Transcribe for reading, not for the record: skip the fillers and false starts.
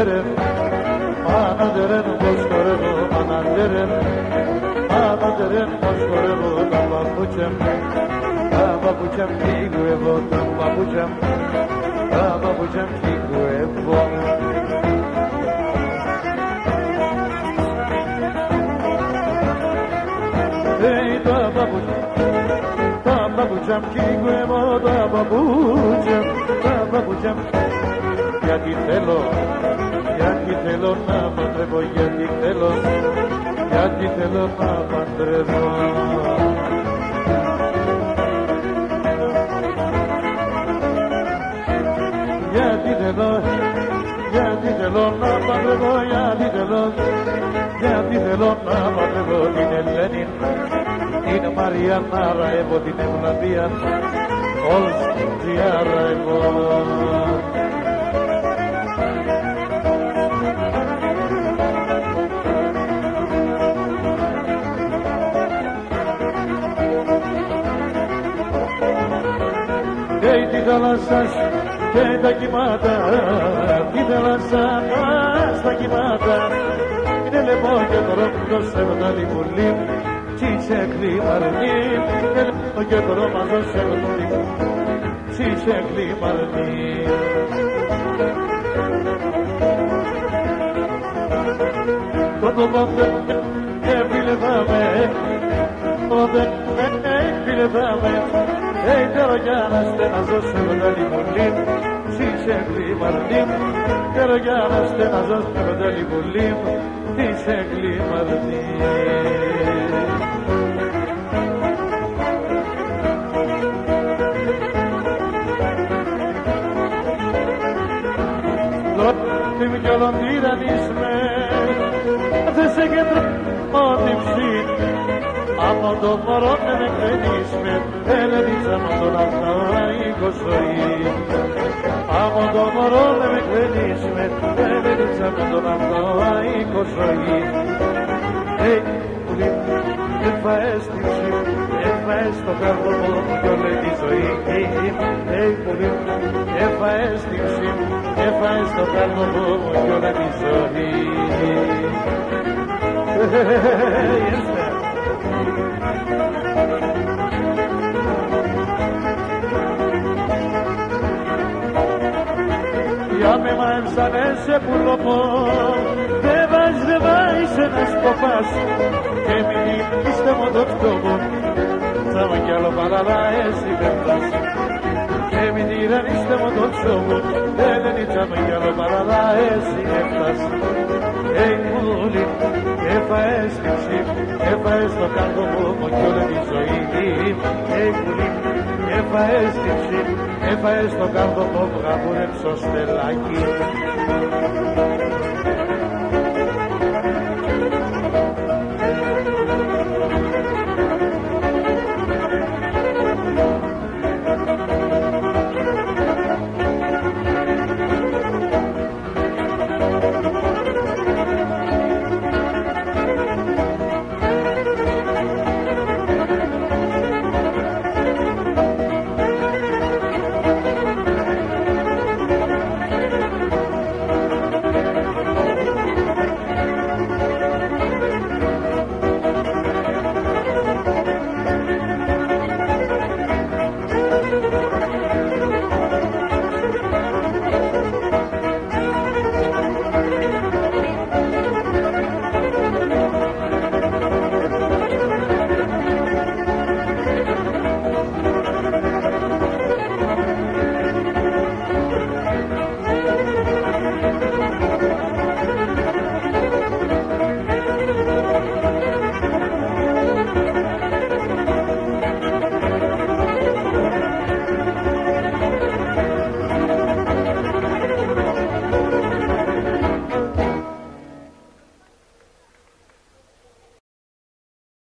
αναντέρεν, αναντέρεν πως χορεύω, αναντέρεν, αναντέρεν πως χορεύω τα παπούτσια μου κλείγουευω, τα παπούτσια μου κλείγουευω. Τα παπούτσια μου κλείγουευω, τα παπούτσια μου. Γιατί θέλω να παντρεύω, γιατί θέλω να παντρεύω. Γιατί θέλω να παντρεύω, γιατί θέλω να παντρεύω την Ελένη, την Μαριάννα Ραεύω, την Ευλαβία, όλους τη Ραεύω. Και τη θάλασσα και τα κύματα, τη θάλασσα στα κύματα, είναι λαιμό και δρόμο σε βγάλει πολύ, κι είσαι κλιμαρνή, είναι λαιμό και δρόμο σε βγάλει, κι είσαι κλιμαρνή. Τότε και φιλεδάμε, τότε φιλεδάμε, θέλω για να στεναζώ σε βγάλει πολύ, κι είσαι κλιμαρνή, θέλω για να στεναζώ σε βγάλει πολύ, κι είσαι κλιμαρνή. Δρόμοι κι όλον τυραννίσμε, δεν σε κεντρομότυψη, από το μωρό με κλενίσμε, ελενίζαμε τον αθώικο ζωή. Από το μωρό με κλενίσμε, ελενίζαμε τον αθώικο ζωή. Πουλί, εφαέστηση, εφαέστο καρδομό μου κι όλη τη ζωή. Πουλί, εφαέστηση, εφαέστο καρδομό μου κι όλη τη ζωή. Για με μαέμψανε σε πουλοπό, δεν βάζεις ένας κοπάς, και μην είστε μου το φτώχο, θα μου κι άλλο παραλά εσύ πέφτας. Και μην τυραννίστε μου το φτώχο, δεν θα μου κι άλλο παραλά εσύ πέφτας. Πουλί, έφαες λήψη, έφαες το καρδομό μου κι όλη τη ζωή. Πουλί, έφαες λήψη, έφαες το καρδομό μου, γαμούρεψω στελάκι.